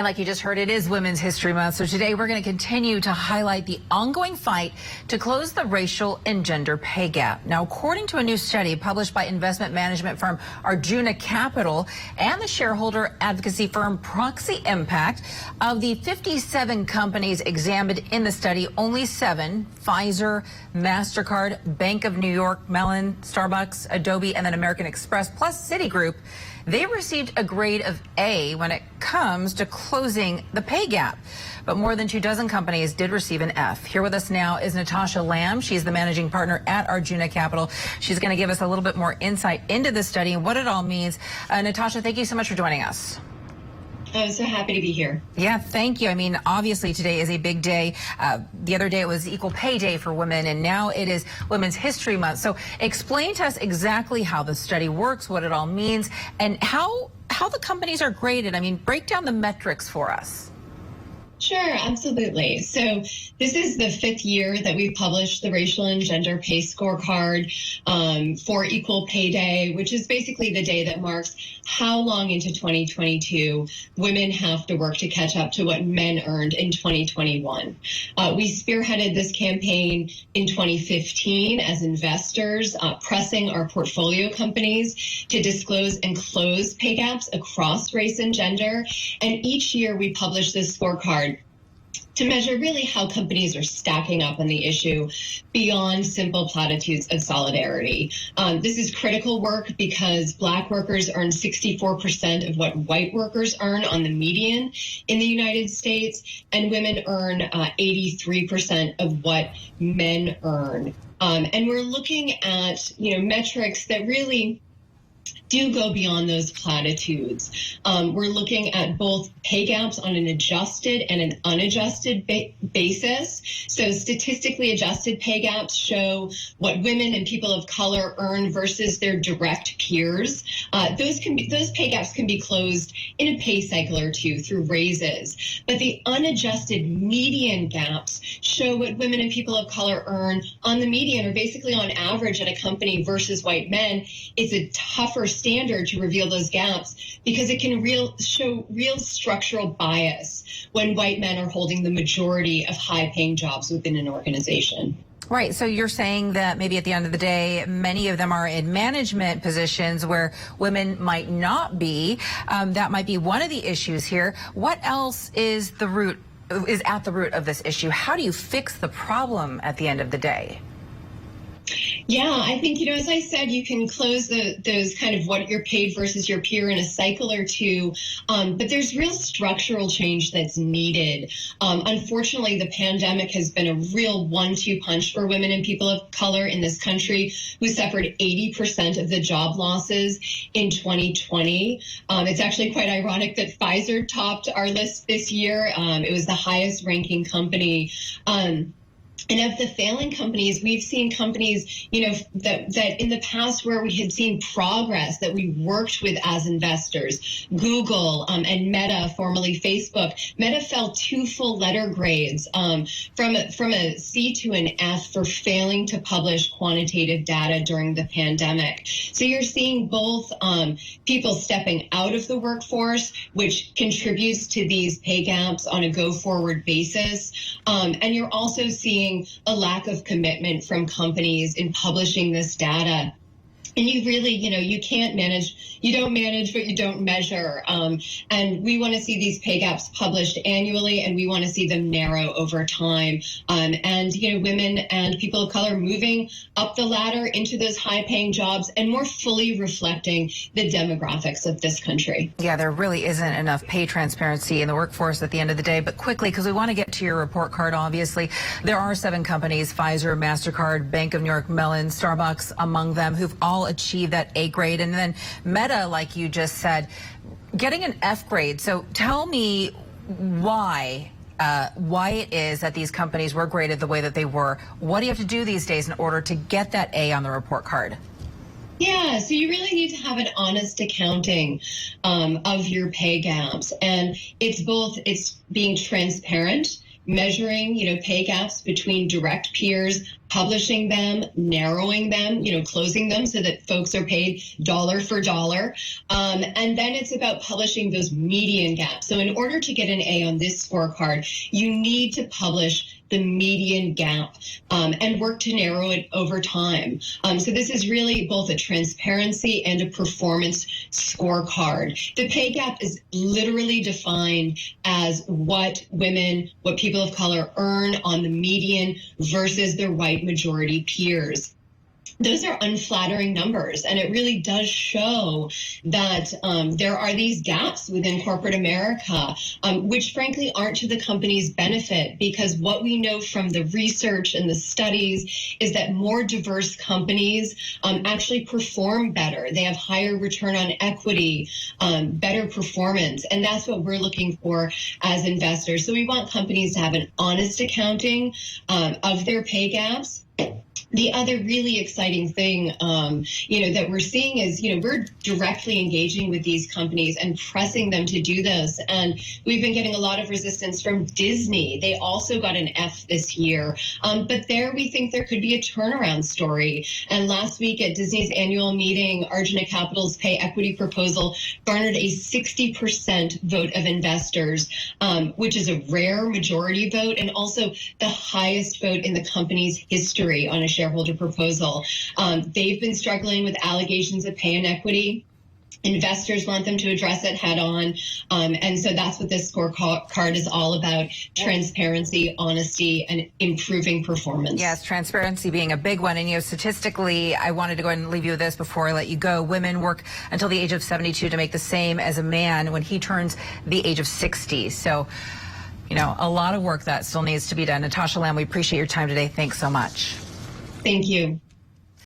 And like you just heard, it is Women's History Month. So today we're going to continue to highlight the ongoing fight to close the racial and gender pay gap. Now, according to a new study published by investment management firm Arjuna Capital and the shareholder advocacy firm Proxy Impact, of the 57 companies examined in the study, only 7, Pfizer, MasterCard, Bank of New York Mellon, Starbucks, Adobe, and then American Express, plus Citigroup, they received a grade of A when it comes to closing the pay gap. But more than 24 companies did receive an F. Here with us now is Natasha Lamb. She's the managing partner at Arjuna Capital. She's going to give us a little bit more insight into this study and what it all means. Natasha, thank you so much for joining us. I'm so happy to be here. Yeah, thank you. I mean, obviously today is a big day. The other day it was Equal Pay Day for women, and now it is Women's History Month. So explain to us exactly how the study works, what it all means, and how the companies are graded. I mean, break down the metrics for us. Sure, absolutely. So this is the 5th year that we've published the Racial and Gender Pay Scorecard for Equal Pay Day, which is basically the day that marks how long into 2022 women have to work to catch up to what men earned in 2021. We spearheaded this campaign in 2015 as investors, pressing our portfolio companies to disclose and close pay gaps across race and gender. And each year we publish this scorecard to measure really how companies are stacking up on the issue beyond simple platitudes of solidarity. This is critical work because Black workers earn 64% of what white workers earn on the median in the United States, and women earn 83% of what men earn. And we're looking at, metrics that really do go beyond those platitudes. We're looking at both pay gaps on an adjusted and an unadjusted basis. So statistically adjusted pay gaps show what women and people of color earn versus their direct peers. Those pay gaps can be closed in a pay cycle or two through raises. But the unadjusted median gaps show what women and people of color earn on the median, or basically on average at a company versus white men. It's a tougher standard to reveal those gaps because it can show real structural bias when white men are holding the majority of high-paying jobs within an organization. Right. So you're saying that maybe at the end of the day, many of them are in management positions where women might not be. That might be one of the issues here. What else is at the root of this issue? How do you fix the problem at the end of the day? Yeah, I think, as I said, you can close those kind of what you're paid versus your peer in a cycle or two. But there's real structural change that's needed. Unfortunately, the pandemic has been a real 1-2 punch for women and people of color in this country, who suffered 80% of the job losses in 2020. It's actually quite ironic that Pfizer topped our list this year. It was the highest ranking company. And of the failing companies, we've seen companies, that in the past where we had seen progress that we worked with as investors, Google and Meta, formerly Facebook. Meta fell 2 full letter grades from a C to an F for failing to publish quantitative data during the pandemic. So you're seeing both people stepping out of the workforce, which contributes to these pay gaps on a go-forward basis. And you're also seeing a lack of commitment from companies in publishing this data. And you really, you can't manage, you don't manage what you don't measure. And we want to see these pay gaps published annually, and we want to see them narrow over time. And women and people of color moving up the ladder into those high-paying jobs and more fully reflecting the demographics of this country. Yeah, there really isn't enough pay transparency in the workforce at the end of the day. But quickly, because we want to get to your report card, obviously, there are 7 companies, Pfizer, MasterCard, Bank of New York Mellon, Starbucks among them, who've all achieved that A grade. And then Meta, like you just said, getting an F grade. So tell me why it is that these companies were graded the way that they were. What do you have to do these days in order to get that A on the report card? Yeah, so you really need to have an honest accounting of your pay gaps. And it's being transparent measuring, pay gaps between direct peers, publishing them, narrowing them, closing them so that folks are paid dollar for dollar. And then it's about publishing those median gaps. So in order to get an A on this scorecard, you need to publish the median gap and work to narrow it over time. So this is really both a transparency and a performance scorecard. The pay gap is literally defined as what people of color earn on the median versus their white majority peers. Those are unflattering numbers, and it really does show that there are these gaps within corporate America, which frankly aren't to the company's benefit, because what we know from the research and the studies is that more diverse companies actually perform better. They have higher return on equity, better performance, and that's what we're looking for as investors. So we want companies to have an honest accounting of their pay gaps. The other really exciting thing, that we're seeing is, we're directly engaging with these companies and pressing them to do this. And we've been getting a lot of resistance from Disney. They also got an F this year. But there we think there could be a turnaround story. And last week at Disney's annual meeting, Arjuna Capital's pay equity proposal garnered a 60% vote of investors, which is a rare majority vote and also the highest vote in the company's history on a shareholder proposal. They've been struggling with allegations of pay inequity. Investors want them to address it head on. And so that's what this scorecard is all about: transparency, honesty, and improving performance. Yes, transparency being a big one. And, statistically, I wanted to go ahead and leave you with this before I let you go. Women work until the age of 72 to make the same as a man when he turns the age of 60. So, a lot of work that still needs to be done. Natasha Lamb, we appreciate your time today. Thanks so much. Thank you.